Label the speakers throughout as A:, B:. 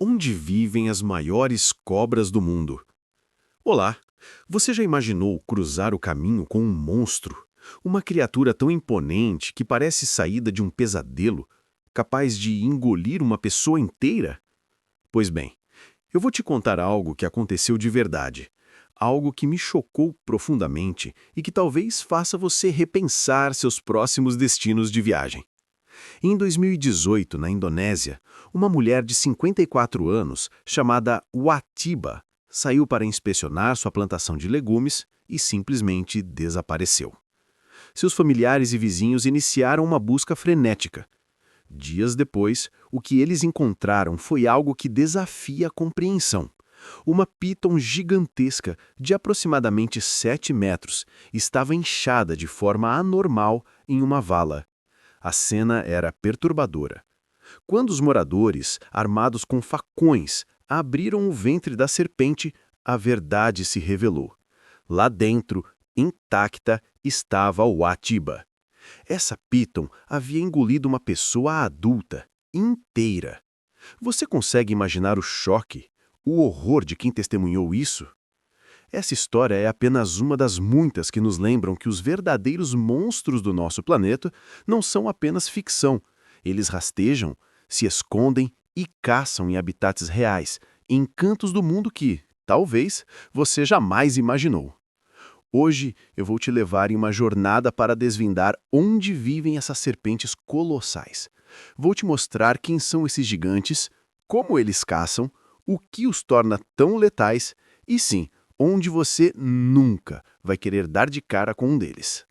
A: Onde vivem as maiores cobras do mundo? Olá! Você já imaginou cruzar o caminho com um monstro? Uma criatura tão imponente que parece saída de um pesadelo, capaz de engolir uma pessoa inteira? Pois bem, eu vou te contar algo que aconteceu de verdade. Algo que me chocou profundamente e que talvez faça você repensar seus próximos destinos de viagem. Em 2018, na Indonésia, uma mulher de 54 anos, chamada Watiba, saiu para inspecionar sua plantação de legumes e simplesmente desapareceu. Seus familiares e vizinhos iniciaram uma busca frenética. Dias depois, o que eles encontraram foi algo que desafia a compreensão. Uma piton gigantesca, de aproximadamente 7 metros, estava inchada de forma anormal em uma vala. A cena era perturbadora. Quando os moradores, armados com facões, abriram o ventre da serpente, a verdade se revelou. Lá dentro, intacta, estava o Atiba. Essa piton havia engolido uma pessoa adulta, inteira. Você consegue imaginar o choque, o horror de quem testemunhou isso? Essa história é apenas uma das muitas que nos lembram que os verdadeiros monstros do nosso planeta não são apenas ficção. Eles rastejam, se escondem e caçam em habitats reais, em cantos do mundo que, talvez, você jamais imaginou. Hoje eu vou te levar em uma jornada para desvendar onde vivem essas serpentes colossais. Vou te mostrar quem são esses gigantes, como eles caçam, o que os torna tão letais e, sim, onde você nunca vai querer dar de cara com um deles.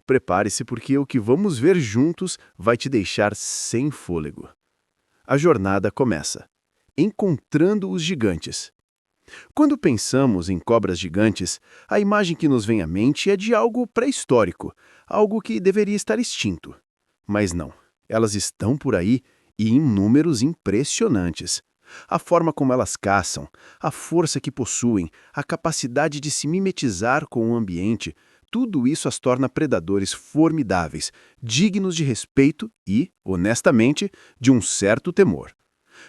A: Prepare-se porque o que vamos ver juntos vai te deixar sem fôlego. A jornada começa. Encontrando os gigantes. Quando pensamos em cobras gigantes, a imagem que nos vem à mente é de algo pré-histórico, algo que deveria estar extinto. Mas não, elas estão por aí e em números impressionantes. A forma como elas caçam, a força que possuem, a capacidade de se mimetizar com o ambiente, tudo isso as torna predadores formidáveis, dignos de respeito e, honestamente, de um certo temor.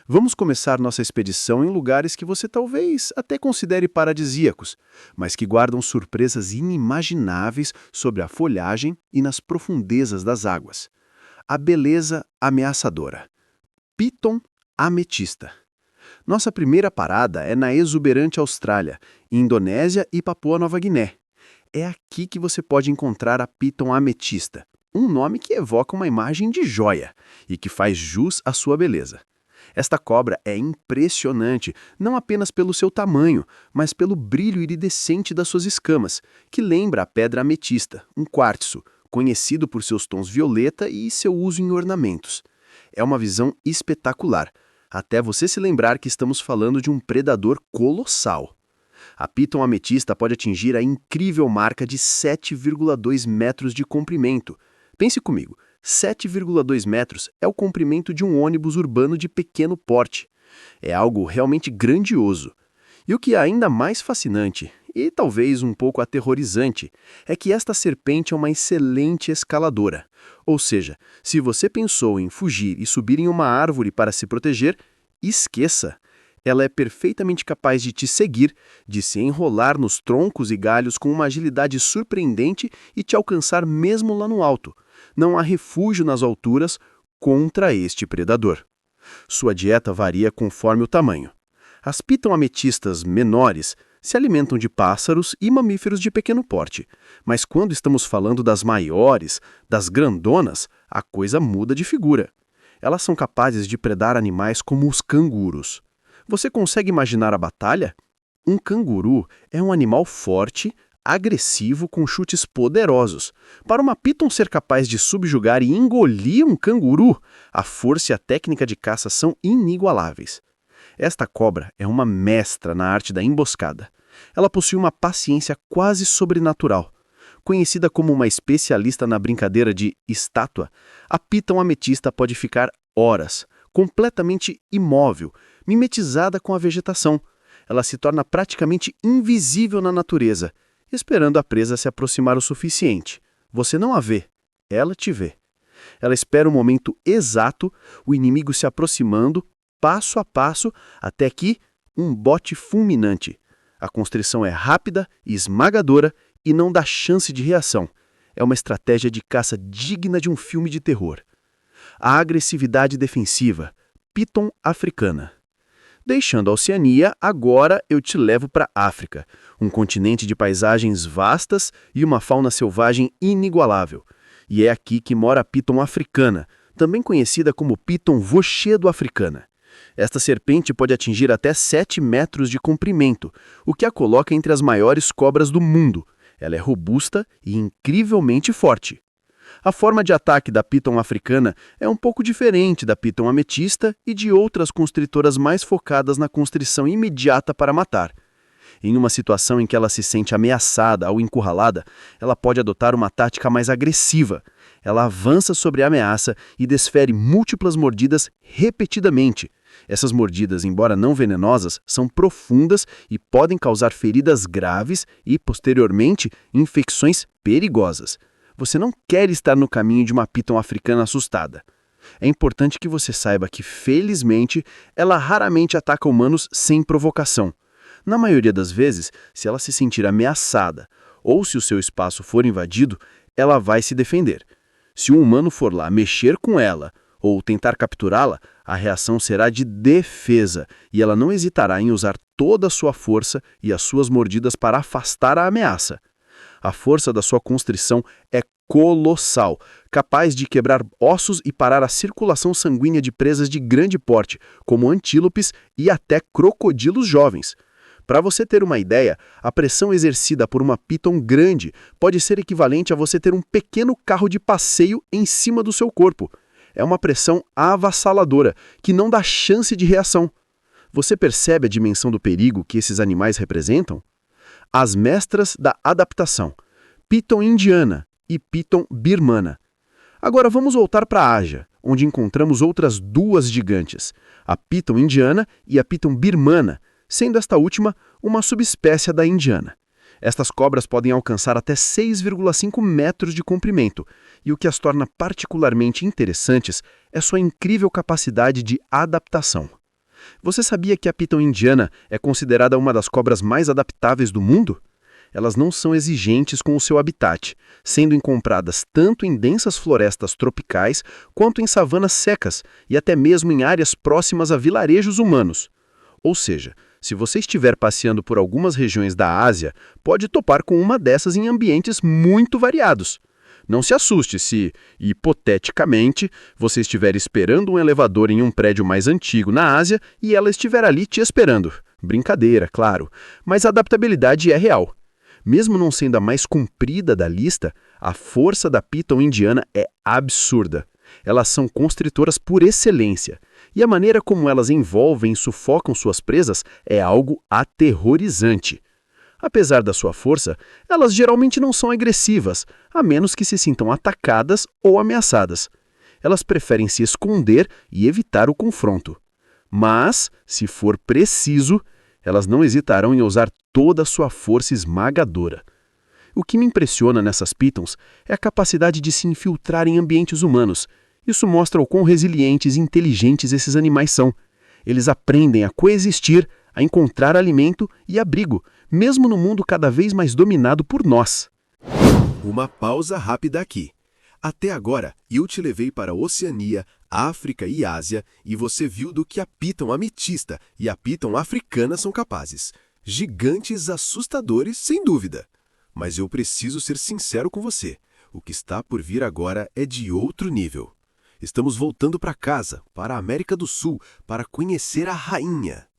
A: Vamos começar nossa expedição em lugares que você talvez até considere paradisíacos, mas que guardam surpresas inimagináveis sobre a folhagem e nas profundezas das águas. A beleza ameaçadora. Piton ametista. Nossa primeira parada é na exuberante Austrália, Indonésia e Papua Nova Guiné. É aqui que você pode encontrar a piton ametista, um nome que evoca uma imagem de joia e que faz jus à sua beleza. Esta cobra é impressionante, não apenas pelo seu tamanho, mas pelo brilho iridescente das suas escamas, que lembra a pedra ametista, um quartzo, conhecido por seus tons violeta e seu uso em ornamentos. É uma visão espetacular, até você se lembrar que estamos falando de um predador colossal. A piton ametista pode atingir a incrível marca de 7,2 metros de comprimento. Pense comigo, 7,2 metros é o comprimento de um ônibus urbano de pequeno porte. É algo realmente grandioso. E o que é ainda mais fascinante, e talvez um pouco aterrorizante, é que esta serpente é uma excelente escaladora. Ou seja, se você pensou em fugir e subir em uma árvore para se proteger, esqueça! Ela é perfeitamente capaz de te seguir, de se enrolar nos troncos e galhos com uma agilidade surpreendente e te alcançar mesmo lá no alto. Não há refúgio nas alturas contra este predador. Sua dieta varia conforme o tamanho. As piton ametistas menores se alimentam de pássaros e mamíferos de pequeno porte, mas quando estamos falando das maiores, das grandonas, a coisa muda de figura. Elas são capazes de predar animais como os cangurus. Você consegue imaginar a batalha? Um canguru é um animal forte, agressivo com chutes poderosos. Para uma piton ser capaz de subjugar e engolir um canguru, a força e a técnica de caça são inigualáveis. Esta cobra é uma mestra na arte da emboscada. Ela possui uma paciência quase sobrenatural. Conhecida como uma especialista na brincadeira de estátua, a piton ametista pode ficar horas, completamente imóvel, mimetizada com a vegetação. Ela se torna praticamente invisível na natureza, esperando a presa se aproximar o suficiente. Você não a vê, ela te vê. Ela espera o momento exato, o inimigo se aproximando,
B: passo a passo até que um bote fulminante. A constrição é rápida e esmagadora e não dá chance de reação. É uma estratégia de caça digna de um filme de terror. A agressividade defensiva, Piton africana. Deixando a Oceania, agora eu te levo para a África, um continente de paisagens vastas e uma fauna selvagem inigualável. E é aqui que mora a Piton africana, também conhecida como Piton vochedo-africana. Esta serpente pode atingir até 7 metros de comprimento, o que a coloca entre as maiores cobras do mundo. Ela é robusta e incrivelmente forte. A forma de ataque da Piton africana é um pouco diferente da Piton ametista e de outras constritoras mais focadas na constrição imediata para matar. Em uma situação em que ela se sente ameaçada ou encurralada, ela pode adotar uma tática mais agressiva. Ela avança sobre a ameaça e desfere múltiplas mordidas repetidamente. Essas mordidas, embora não venenosas, são profundas e podem causar feridas graves e, posteriormente, infecções perigosas. Você não quer estar no caminho de uma Piton africana assustada. É importante que você saiba que, felizmente, ela raramente ataca humanos sem provocação. Na maioria das vezes, se ela se sentir ameaçada ou se o seu espaço for invadido, ela vai se defender. Se um humano for lá mexer com ela ou tentar capturá-la, a reação será de defesa e ela não hesitará em usar toda a sua força e as suas mordidas para afastar a ameaça. A força da sua constrição é colossal, capaz de quebrar ossos e parar a circulação sanguínea de presas de grande porte, como antílopes e até crocodilos jovens. Para você ter uma ideia, a pressão exercida por uma Piton grande pode ser equivalente a você ter um pequeno carro de passeio em cima do seu corpo. É uma pressão avassaladora, que não dá chance de reação. Você percebe a dimensão do perigo que esses animais representam? As mestras da adaptação, Piton indiana e Piton birmana. Agora vamos voltar para a Ásia, onde encontramos outras duas gigantes, a Piton indiana e a Piton birmana, sendo esta última uma subespécie da indiana. Estas cobras podem alcançar até 6,5 metros de comprimento, e o que as torna particularmente interessantes é sua incrível capacidade de adaptação. Você sabia que a Piton indiana é considerada uma das cobras mais adaptáveis do mundo? Elas não são exigentes com o seu habitat, sendo encontradas tanto em densas florestas tropicais quanto em savanas secas e até mesmo em áreas próximas a vilarejos humanos. Ou seja, se você estiver passeando por algumas regiões da Ásia, pode topar com uma dessas em ambientes muito variados. Não se assuste se, hipoteticamente, você estiver esperando um elevador em um prédio mais antigo na Ásia e ela estiver ali te esperando. Brincadeira, claro, mas a adaptabilidade é real. Mesmo não sendo a mais comprida da lista, a força da Piton indiana é absurda. Elas são constritoras por excelência, e a maneira como elas envolvem e sufocam suas presas é algo aterrorizante. Apesar da sua força, elas geralmente não são agressivas, a menos que se sintam atacadas ou ameaçadas. Elas preferem se esconder e evitar o confronto. Mas, se for preciso, elas não hesitarão em usar toda a sua força esmagadora. O que me impressiona nessas Pitons é a capacidade de se infiltrar em ambientes humanos. Isso mostra o quão resilientes e inteligentes esses animais são. Eles aprendem a coexistir, a encontrar alimento e abrigo, mesmo no mundo cada vez mais dominado por nós.
A: Uma pausa rápida aqui. Até agora, eu te levei para a Oceania, África e Ásia e você viu do que a Piton ametista e a Piton africana são capazes. Gigantes assustadores, sem dúvida. Mas eu preciso ser sincero com você. O que está por vir agora é de outro nível. Estamos voltando para casa, para a América do Sul, para conhecer a rainha.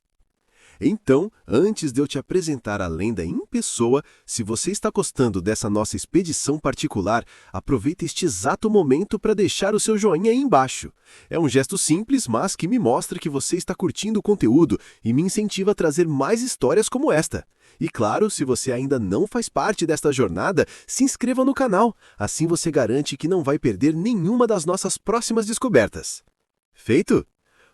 A: Então, antes de eu te apresentar a lenda em pessoa, se você está gostando dessa nossa expedição particular, aproveite este exato momento para deixar o seu joinha aí embaixo. É um gesto simples, mas que me mostra que você está curtindo o conteúdo e me incentiva a trazer mais histórias como esta. E claro, se você ainda não faz parte desta jornada, se inscreva no canal. Assim você garante que não vai perder nenhuma das nossas próximas descobertas. Feito?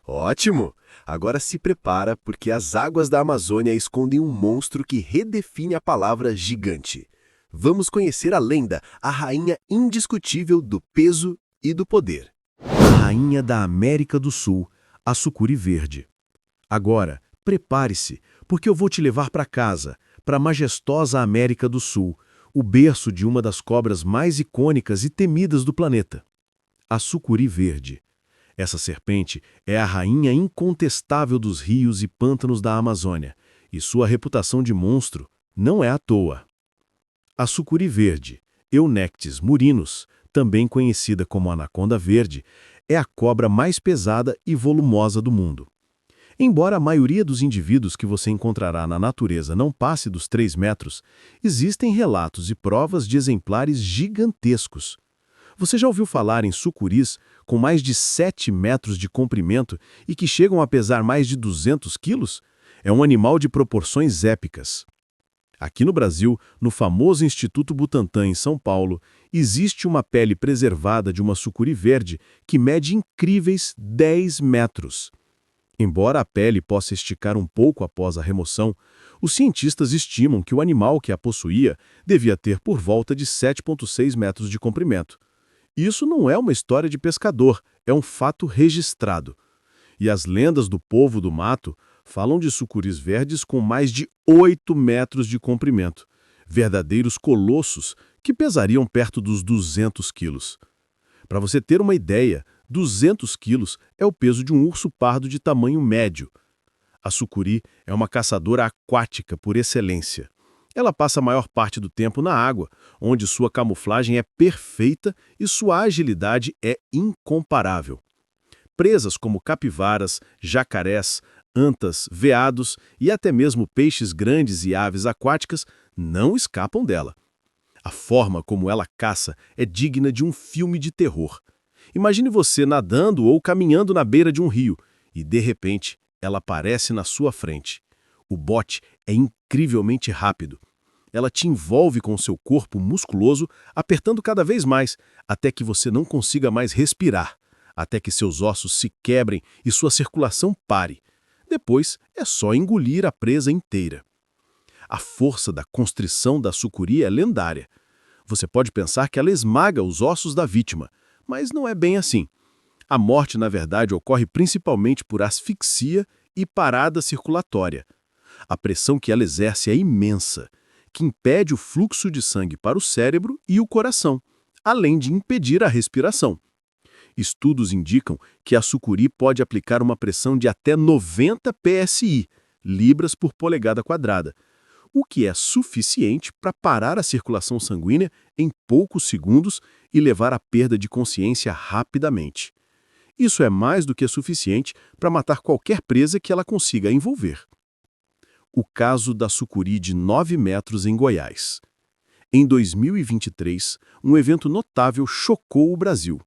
A: Ótimo! Agora se prepara, porque as águas da Amazônia escondem um monstro que redefine a palavra gigante. Vamos conhecer a lenda, a rainha indiscutível do peso e do poder. A rainha da América do Sul, A sucuri verde. Agora, prepare-se, porque eu vou te levar para casa, para a majestosa América do Sul, o berço de uma das cobras mais icônicas e temidas do planeta. A sucuri verde. Essa serpente é a rainha incontestável dos rios e pântanos da Amazônia, e sua reputação de monstro não é à toa. A sucuri verde, Eunectes murinus, também conhecida como anaconda verde, é a cobra mais pesada e volumosa do mundo. Embora a maioria dos indivíduos que você encontrará na natureza não passe dos 3 metros, existem relatos e provas de exemplares gigantescos. Você já ouviu falar em sucuris com mais de 7 metros de comprimento e que chegam a pesar mais de 200 quilos? É um animal de proporções épicas. Aqui no Brasil, no famoso Instituto Butantan, em São Paulo, existe uma pele preservada de uma sucuri verde que mede incríveis 10 metros. Embora a pele possa esticar um pouco após a remoção, os cientistas estimam que o animal que a possuía devia ter por volta de 7,6 metros de comprimento. Isso não é uma história de pescador, é um fato registrado. E as lendas do povo do mato falam de sucuris verdes com mais de 8 metros de comprimento, verdadeiros colossos que pesariam perto dos 200 quilos. Para você ter uma ideia, 200 quilos é o peso de um urso pardo de tamanho médio. A sucuri é uma caçadora aquática por excelência. Ela passa a maior parte do tempo na água, onde sua camuflagem é perfeita e sua agilidade é incomparável. Presas como capivaras, jacarés, antas, veados e até mesmo peixes grandes e aves aquáticas não escapam dela. A forma como ela caça é digna de um filme de terror. Imagine você nadando ou caminhando na beira de um rio e, de repente, ela aparece na sua frente. O bote é incrivelmente rápido. Ela te envolve com seu corpo musculoso, apertando cada vez mais, até que você não consiga mais respirar, até que seus ossos se quebrem e sua circulação pare. Depois, é só engolir a presa inteira. A força da constrição da sucuri é lendária. Você pode pensar que ela esmaga os ossos da vítima, mas não é bem assim. A morte, na verdade, ocorre principalmente por asfixia e parada circulatória. A pressão que ela exerce é imensa, que impede o fluxo de sangue para o cérebro e o coração, além de impedir a respiração. Estudos indicam que a sucuri pode aplicar uma pressão de até 90 psi, libras por polegada quadrada, o que é suficiente para parar a circulação sanguínea em poucos segundos e levar à perda de consciência rapidamente. Isso é mais do que suficiente para matar qualquer presa que ela consiga envolver. O caso da sucuri de 9 metros em Goiás. Em 2023, um evento notável chocou o Brasil.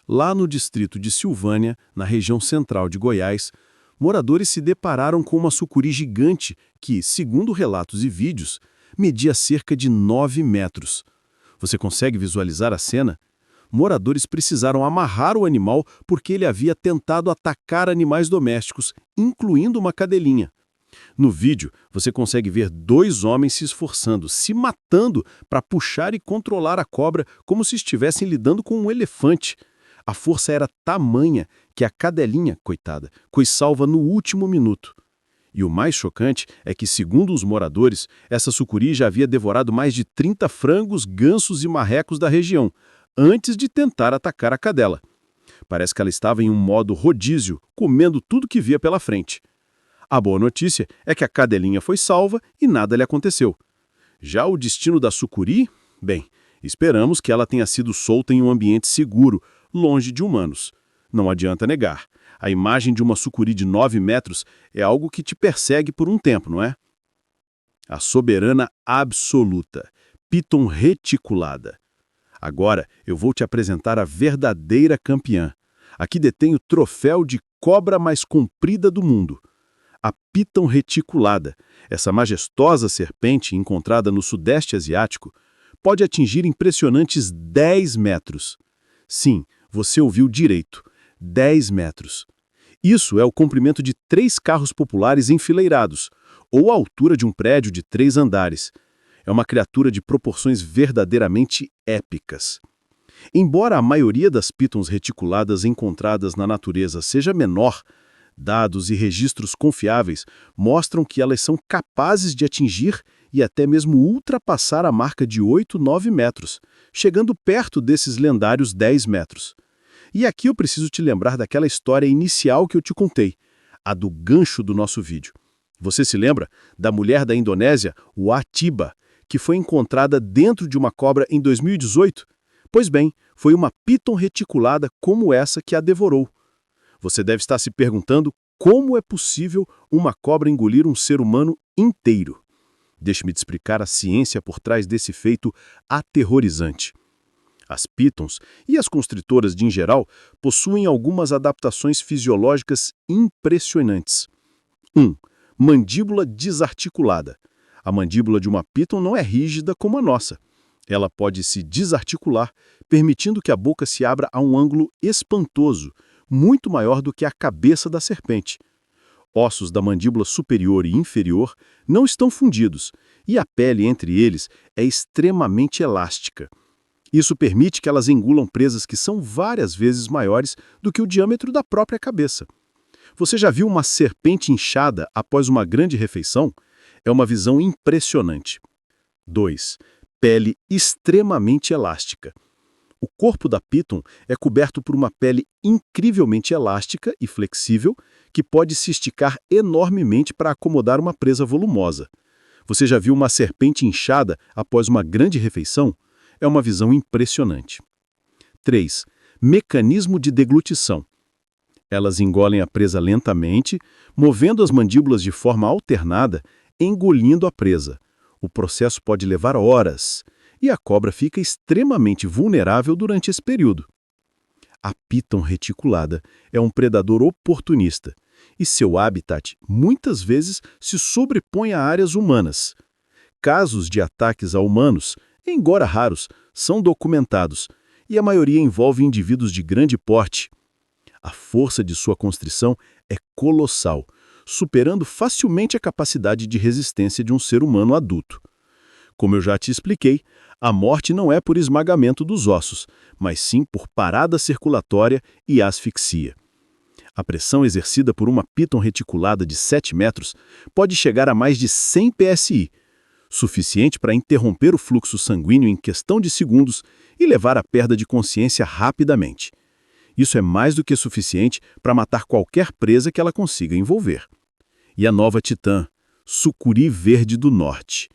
A: Lá no distrito de Silvânia, na região central de Goiás, moradores se depararam com uma sucuri gigante que, segundo relatos e vídeos, media cerca de 9 metros. Você consegue visualizar a cena? Moradores precisaram amarrar o animal porque ele havia tentado atacar animais domésticos, incluindo uma cadelinha. No vídeo, você consegue ver 2 homens se esforçando, se matando para puxar e controlar a cobra como se estivessem lidando com um elefante. A força era tamanha que a cadelinha, coitada, foi salva no último minuto. E o mais chocante é que, segundo os moradores, essa sucuri já havia devorado mais de 30 frangos, gansos e marrecos da região, antes de tentar atacar a cadela. Parece que ela estava em um modo rodízio, comendo tudo que via pela frente. A boa notícia é que a cadelinha foi salva e nada lhe aconteceu. Já o destino da sucuri? Bem, esperamos que ela tenha sido solta em um ambiente seguro, longe de humanos. Não adianta negar. A imagem de uma sucuri de 9 metros é algo que te persegue por um tempo, não é? A soberana absoluta, Piton reticulada. Agora eu vou te apresentar a verdadeira campeã, a que detém o troféu de cobra mais comprida do mundo. A Piton reticulada, essa majestosa serpente encontrada no Sudeste Asiático, pode atingir impressionantes 10 metros. Sim, você ouviu direito, 10 metros. Isso é o comprimento de 3 carros populares enfileirados, ou a altura de um prédio de 3 andares. É uma criatura de proporções verdadeiramente épicas.
B: Embora a maioria das pitons reticuladas encontradas na natureza seja menor, dados e registros confiáveis mostram que elas são capazes de atingir e até mesmo ultrapassar a marca de 8, 9 metros, chegando perto desses lendários 10 metros. E aqui eu preciso te lembrar daquela história inicial que eu te contei, a do gancho do nosso vídeo. Você se lembra da mulher da Indonésia, Watiba, que foi encontrada dentro de uma cobra em 2018? Pois bem, foi uma piton reticulada como essa que a devorou. Você deve estar se perguntando como é possível uma cobra engolir um ser humano inteiro. Deixe-me te explicar a ciência por trás desse feito aterrorizante. As pitons e as constritoras em geral possuem algumas adaptações fisiológicas impressionantes. 1. Mandíbula desarticulada. A mandíbula de uma piton não é rígida como a nossa. Ela pode se desarticular, permitindo que a boca se abra a um ângulo espantoso, muito maior do que a cabeça da serpente. Ossos da mandíbula superior e inferior não estão fundidos, e a pele entre eles é extremamente elástica. Isso permite que elas engulam presas que são várias vezes maiores do que o diâmetro da própria cabeça. Você já viu uma serpente inchada após uma grande refeição? É uma visão impressionante. 2. Pele extremamente elástica. O corpo da piton é coberto por uma pele incrivelmente elástica e flexível que pode se esticar enormemente para acomodar uma presa volumosa. Você já viu uma serpente inchada após uma grande refeição? É uma visão impressionante. 3. Mecanismo de deglutição. Elas engolem a presa lentamente, movendo as mandíbulas de forma alternada, engolindo a presa. O processo pode levar horas, e a cobra fica extremamente vulnerável durante esse período. A piton reticulada é um predador oportunista, e seu habitat muitas vezes se sobrepõe a áreas humanas. Casos de ataques a humanos, embora raros, são documentados, e a maioria envolve indivíduos de grande porte. A força de sua constrição é colossal, superando facilmente a capacidade de resistência de um ser humano adulto. Como eu já te expliquei, a morte não é por esmagamento dos ossos, mas sim por parada circulatória e asfixia. A pressão exercida por uma piton reticulada de 7 metros pode chegar a mais de 100 psi, suficiente para interromper o fluxo sanguíneo em questão de segundos e levar à perda de consciência rapidamente. Isso é mais do que suficiente para matar qualquer presa que ela consiga envolver. E a nova titã, sucuri verde do norte.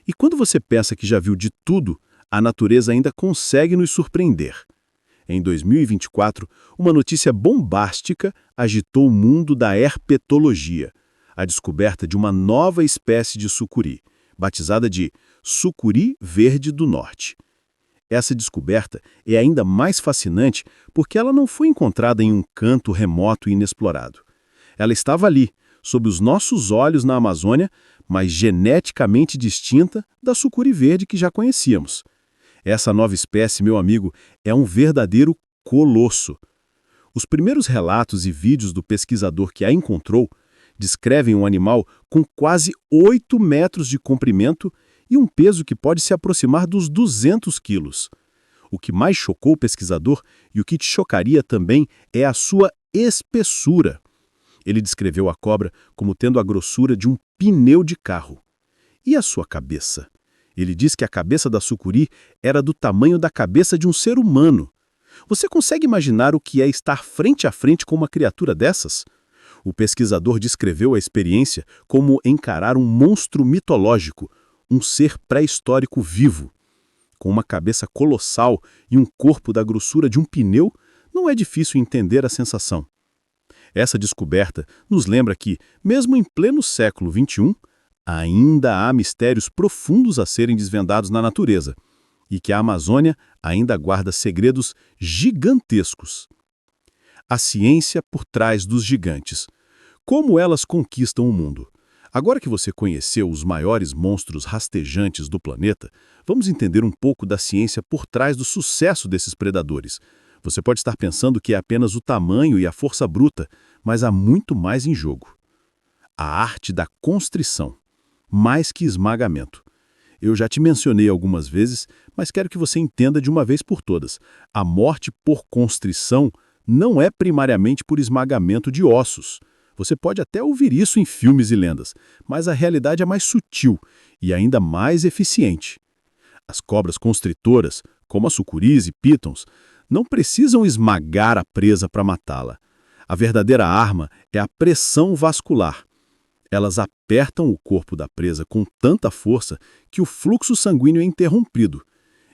B: E quando você pensa que já viu de tudo, a natureza ainda consegue nos surpreender. Em 2024, uma notícia bombástica agitou o mundo da herpetologia, a descoberta de uma nova espécie de sucuri, batizada de sucuri verde do norte. Essa descoberta é ainda mais fascinante porque ela não foi encontrada em um canto remoto e inexplorado. Ela estava ali, sob os nossos olhos na Amazônia, mas geneticamente distinta da sucuri verde que já conhecíamos. Essa nova espécie, meu amigo, é um verdadeiro colosso. Os primeiros relatos e vídeos do pesquisador que a encontrou descrevem um animal com quase 8 metros de comprimento e um peso que pode se aproximar dos 200 quilos. O que mais chocou o pesquisador e o que te chocaria também é a sua espessura. Ele descreveu a cobra como tendo a grossura de um pneu de carro. E a sua cabeça? Ele diz que a cabeça da sucuri era do tamanho da cabeça de um ser humano. Você consegue imaginar o que é estar frente a frente com uma criatura dessas? O pesquisador descreveu a experiência como encarar um monstro mitológico, um ser pré-histórico vivo. Com uma cabeça colossal e um corpo da grossura de um pneu, não é difícil entender a sensação. Essa descoberta nos lembra que, mesmo em pleno século XXI, ainda há mistérios profundos a serem desvendados na natureza e que a Amazônia ainda guarda segredos gigantescos. A ciência por trás dos gigantes. Como elas conquistam o mundo? Agora que você conheceu os maiores monstros rastejantes do planeta, vamos entender um pouco da ciência por trás do sucesso desses predadores. Você pode estar pensando que é apenas o tamanho e a força bruta, mas há muito mais em jogo. A arte da constrição, mais que esmagamento. Eu já te mencionei algumas vezes, mas quero que você entenda de uma vez por todas. A morte por constrição não é primariamente por esmagamento de ossos. Você pode até ouvir isso em filmes e lendas, mas a realidade é mais sutil e ainda mais eficiente. As cobras constritoras, como as sucuris e pitons, não precisam esmagar a presa para matá-la. A verdadeira arma é a pressão vascular. Elas apertam o corpo da presa com tanta força que o fluxo sanguíneo é interrompido.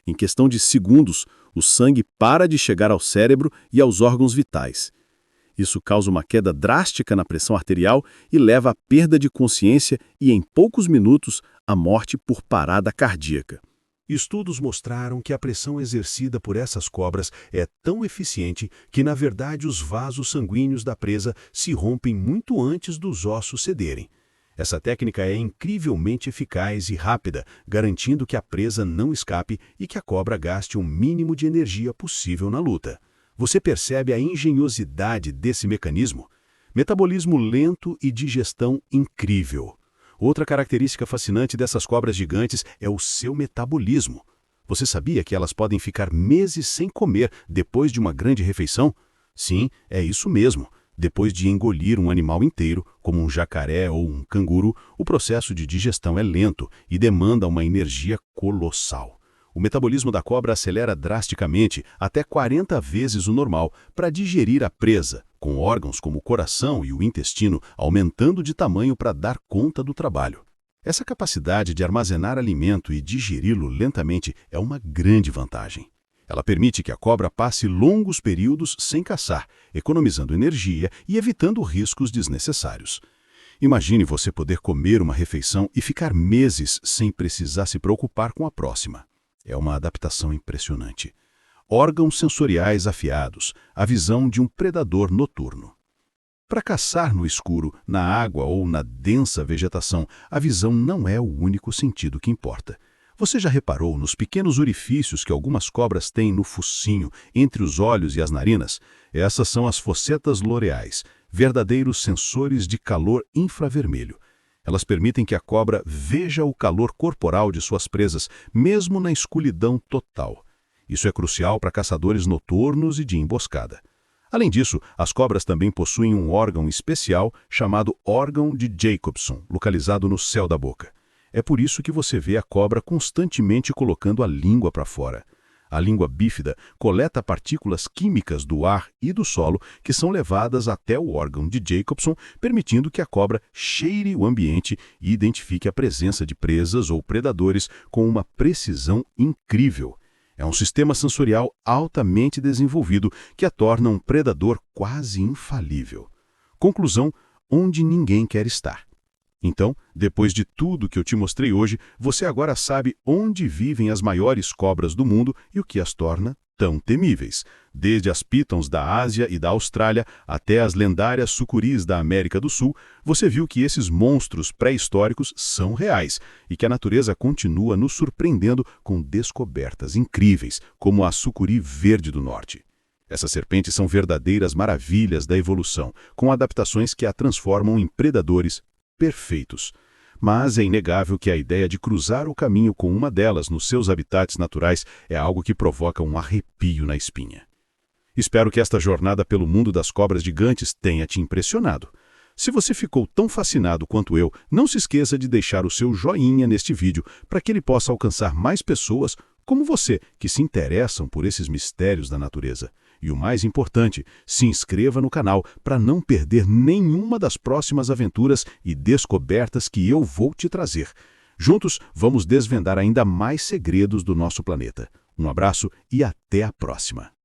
B: Em questão de segundos, o sangue para de chegar ao cérebro e aos órgãos vitais. Isso causa uma queda drástica na pressão arterial e leva à perda de consciência e, em poucos minutos, à morte por parada cardíaca.
C: Estudos mostraram que a pressão exercida por essas cobras é tão eficiente que, na verdade, os vasos sanguíneos da presa se rompem muito antes dos ossos cederem. Essa técnica é incrivelmente eficaz e rápida, garantindo que a presa não escape e que a cobra gaste o mínimo de energia possível na luta. Você percebe a engenhosidade desse mecanismo? Metabolismo lento e digestão incrível. Outra característica fascinante dessas cobras gigantes é o seu metabolismo. Você sabia que elas podem ficar meses sem comer depois de uma grande refeição? Sim, é isso mesmo. Depois de engolir um animal inteiro, como um jacaré ou um canguru, o processo de digestão é lento e demanda uma energia colossal. O metabolismo da cobra acelera drasticamente, até 40 vezes o normal, para digerir a presa, com órgãos como o coração e o intestino aumentando de tamanho para dar conta do trabalho. Essa capacidade de armazenar alimento e digeri-lo lentamente é uma grande vantagem. Ela permite que a cobra passe longos períodos sem caçar, economizando energia e evitando riscos desnecessários. Imagine você poder comer uma refeição e ficar meses sem precisar se preocupar com a próxima. É uma adaptação impressionante. Órgãos sensoriais afiados, a visão de um predador noturno. Para caçar no escuro, na água ou na densa vegetação, a visão não é o único sentido que importa. Você já reparou nos pequenos orifícios que algumas cobras têm no focinho, entre os olhos e as narinas? Essas são as fossetas loreais, verdadeiros sensores de calor infravermelho. Elas permitem que a cobra veja o calor corporal de suas presas, mesmo na escuridão total. Isso é crucial para caçadores noturnos e de emboscada. Além disso, as cobras também possuem um órgão especial chamado órgão de Jacobson, localizado no céu da boca. É por isso que você vê a cobra constantemente colocando a língua para fora. A língua bífida coleta partículas químicas do ar e do solo que são levadas até o órgão de Jacobson, permitindo que a cobra cheire o ambiente e identifique a presença de presas ou predadores com uma precisão incrível. É um sistema sensorial altamente desenvolvido que a torna um predador quase infalível. Conclusão: onde ninguém quer estar. Então, depois de tudo que eu te mostrei hoje, você agora sabe onde vivem as maiores cobras do mundo e o que as torna tão temíveis. Desde as pitons da Ásia e da Austrália até as lendárias sucuris da América do Sul, você viu que esses monstros pré-históricos são reais e que a natureza continua nos surpreendendo com descobertas incríveis, como a sucuri verde do norte. Essas serpentes são verdadeiras maravilhas da evolução, com adaptações que a transformam em predadores perfeitos. Mas é inegável que a ideia de cruzar o caminho com uma delas nos seus habitats naturais é algo que provoca um arrepio na espinha. Espero que esta jornada pelo mundo das cobras gigantes tenha te impressionado. Se você ficou tão fascinado quanto eu, não se esqueça de deixar o seu joinha neste vídeo para que ele possa alcançar mais pessoas como você que se interessam por esses mistérios da natureza. E o mais importante, se inscreva no canal para não perder nenhuma das próximas aventuras e descobertas que eu vou te trazer. Juntos, vamos desvendar ainda mais segredos do nosso planeta. Um abraço e até a próxima!